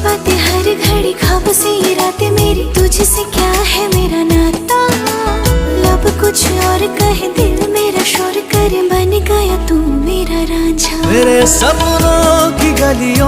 बातें हर घड़ी ख्वाब से ये रातें मेरी, तुझसे क्या है मेरा नाता। लब कुछ और कहे दिल मेरा शोर करे, बन गया तू मेरा रांझा। मेरे सपनों की गलियों